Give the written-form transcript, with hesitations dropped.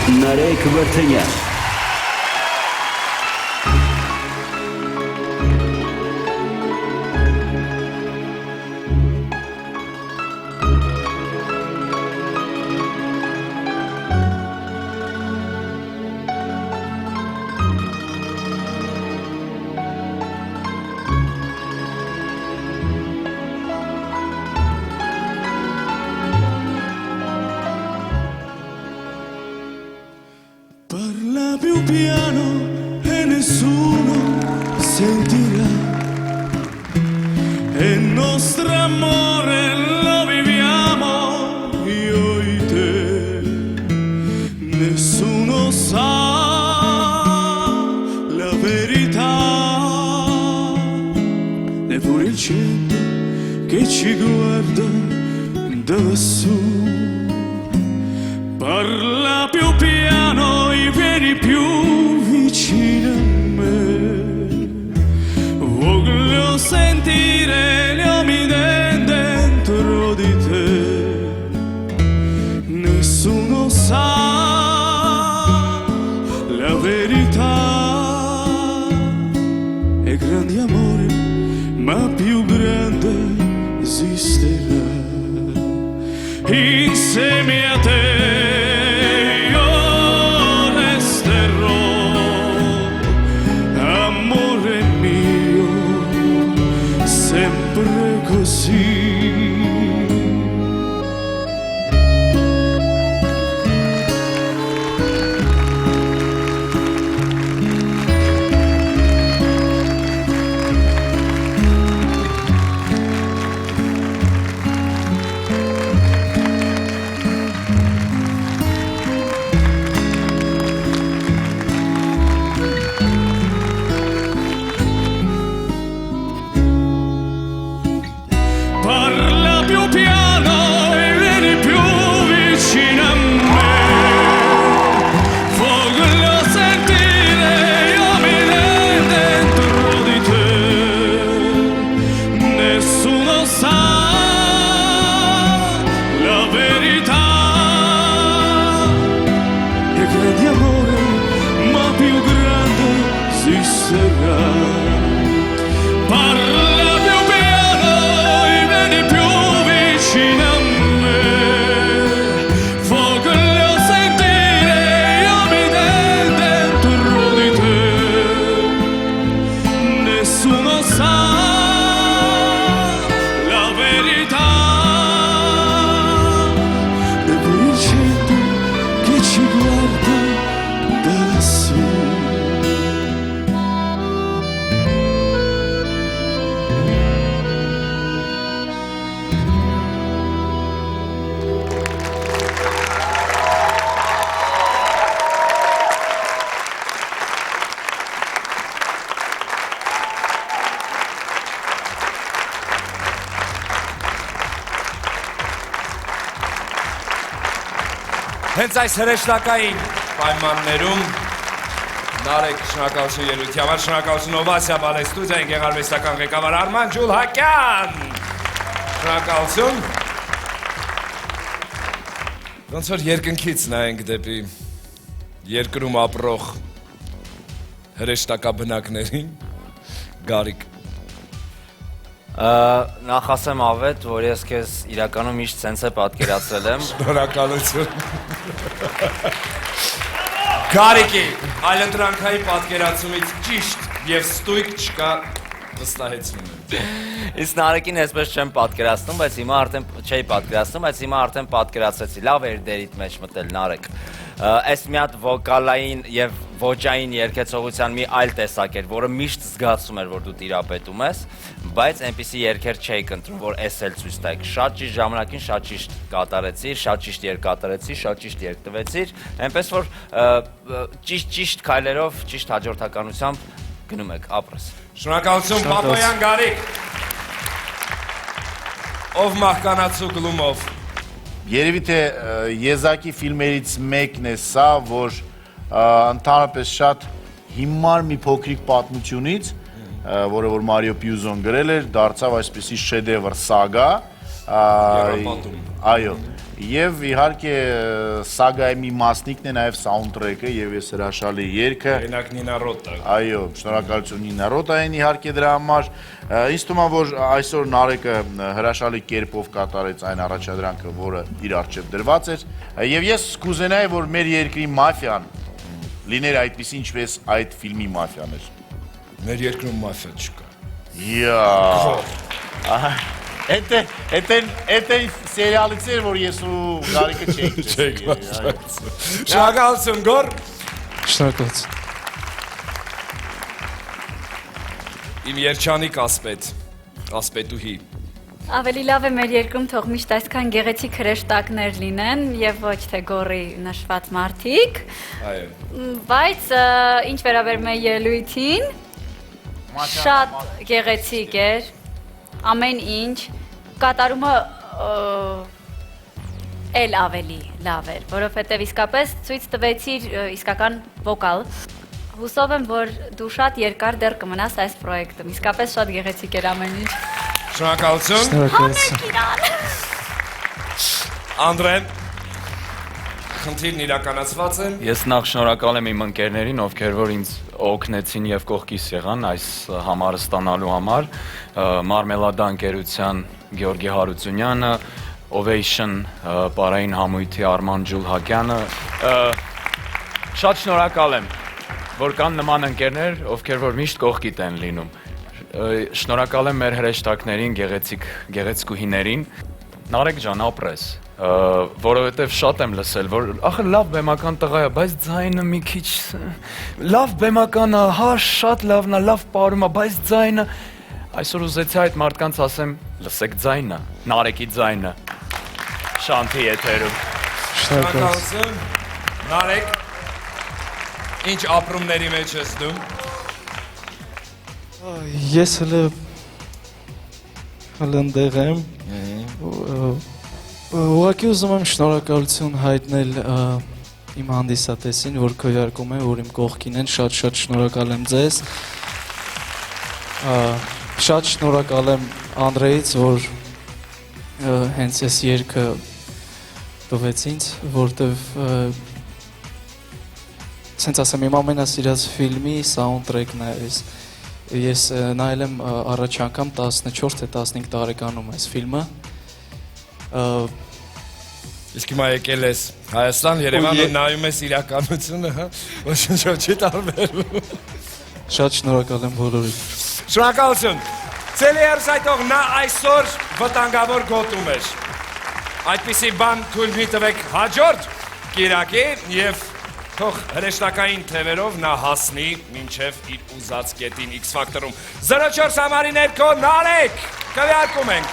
Նարեկ Վրդենյան Parla più piano e nessuno sentirà. E il nostro amore lo viviamo io e te. Nessuno sa la verità. Neppure il cielo che ci guarda da lassù. Parla più piano e vieni più vicino a me. Voglio sentire gli uomini dentro di te. Nessuno sa la verità. È grande amore, ma più grande esisterà. Insieme a te sempre così. Parla più piano e vieni più vicino a me. Voglio sentire gli uomini dentro di te. Nessuno sa la verità. È grande amore, ma più grande esisterà. Parla Հենց այս հրեշտակային պայմաններում Նարեկ շնորհակալություն ելույթի համար, շնորհակալություն Օվասիա բալեստուդիային գեղարվեստական ղեկավար Արման Ջուլհակյան։ Շնորհակալություն։ Ոնց որ երկնքից նայենք դեպի երկրում ապրող հրեշտակաբնակներին, Գարիկ։ Նախ ասեմ ավետ, որ ես քեզ իրականում միշտ սենց է պատկերացրել եմ։ Շնորհակալություն։ Գարիկի այլընտրանքային պատկերացումից ճիշտ եւ ստույգ չկա վստահեցնում եմ։ Իսկ Նարեկին այսպես չեմ պատկերացնում, բայց հիմա արդեն պատկերացրեցի։ Լավ էր դերիդ մեջ մտել Նարեկ։ Այս մի հատ վոկալային եւ ոճային երգեցողության մի այլ տեսակ էր, որը միշտ զգացում էր, որ դու տիրապետում ես, բայց այնպիսի երգեր չէի կընտրում, որ էս էլ ցույց տայք։ Շատ ճիշտ ժամանակին շատ ճիշտ կատարեցիր, շատ ճիշտ երգ կատարեցիր, շատ ճիշտ երգ տվեցիր, այնպես որ ճիշտ քայլերով, ճիշտ հաջորդականությամբ գնում եք, ապրես։ Շնորհակալություն Պապոյան Գարիկ։ Ով մահկանացու գլումով։ Երևի թե եզակի ֆիլմերից մեկն է սա, որ ընդհանրապես շատ հիմար մի փոքրիկ պատմությունից, որը որ Մարիո Պյուզոն գրել էր, դարձավ այսպեսի շեդևր սագա, այո, Եվ իհարկե սագայի մի մասնիկն է նաև սաունդթրեքը եւ այս հրաշալի երգը։ Օրինակ Նինա Ռոտա։ Այո, շնորհակալություն Նինա Ռոտային իհարկե դրա համար։ Ինձ թվում է, որ այսօր Նարեկը հրաշալի կերպով կատարեց այն առաջադրանքը, որը իր առջև դրված էր։ Եվ ես կուզենայի, որ մեր երկրի մաֆիան լիներ այդպիսի, ինչպես այդ ֆիլմի մաֆիան էր։ Մեր երկրում մաֆիա չկա։ Էդ սերիալից էր, որ ես ու Գարիկը չենք Շնորհակալություն Գոր։ Շնորհակալություն։ Իմ երջանիկ ասպետուհի։ Ավելի լավ է մեր երկրում թող միշտ այսքան գեղեցիկ հրեշտակներ լինեն եւ ոչ թե գորի նշված մարդիկ, Այո։ բայց ինչ վերաբերում է ելույթին, շատ գեղեցիկ էր, ամեն ինչ, կատարումը էլ ավելի լավ էր, որովհետեւ իսկապես ցույց տվեցիր իսկական վոկալ։ Հուսով եմ, որ դու շատ երկար դեռ կմնաս այս պրոյեկտում, իսկապես շատ գեղեցիկ էր ամեն ինչ։ Շնորհակալություն։ Շնորհակալություն։ Անդրեն։ Խնդիրն իրականացված է։ Ես նախ շնորհակալ եմ իմ ընկերներին, ովքեր որ ինձ օգնեցին եւ կողքիս եղան այս համարը ստանալու համար, Մարմելադա ընկերության Գեորգի Հարությունյանը, Ovation պարային համույթի Արման Ջուլհակյանը, շատ շնորհակալ եմ, որ կան նման ընկերներ, ովքեր որ միշտ կողքիդ են լինում։ Շնորհակալ եմ մեր հրեշտակներին, գեղեցկուհիներին։ Նարեկ ջան, ապրես, որովհետև շատ եմ լսել, որ ախր լավ բեմական տղա է, բայց ձայնը մի քիչ լավ բեմական է, հա, շատ լավն է, լավ պարում է, բայց ձայնը այսօր ուզեցի այդ մարդկանց ասեմ, լսեք ձայնը, Նարեկի ձայնը։ Շանթի եթերում։ Շնորհակալություն։ Նարեկ, ինչ ապրումների մեջ ես դու։ Ես հələ ընդեղ եմ։ Ուղղակի ուզում եմ շնորհակալություն հայտնել իմ հանդիսատեսին, որ քվեարկում է, որ իմ կողքին են, շատ շնորհակալ եմ ձեզ։ Շատ շնորհակալ եմ Անդրեից, որ հենց այս երգը տվեց ինձ, որտեվ սենց ասեմ, իմ ամենասիրած ֆիլմի սաունդթրեքն է այս։ Ես նայել եմ առաջ անգամ 14 թե 15 տարեկանում այս ֆիլմը։ Իսկ հիմա եկել ես Հայաստան, Երևան ու նայում ես իրականությունը, հա, ոչինչ չի տարբերվում։ Շատ շնորհակալ եմ բոլորին։ Շնորհակալություն։ Ցելիերս այդող նա այսօր վտանգավոր գոտում էր։ Այդպիսի բան թույլ մի տվեք հաջորդ կիրակի եւ թող հրեշտակային թևերով նա հասնի մինչև իր ուզած կետին X Factor-ում։ 04 համարի ներքո Նարեկ, քվեարկում ենք։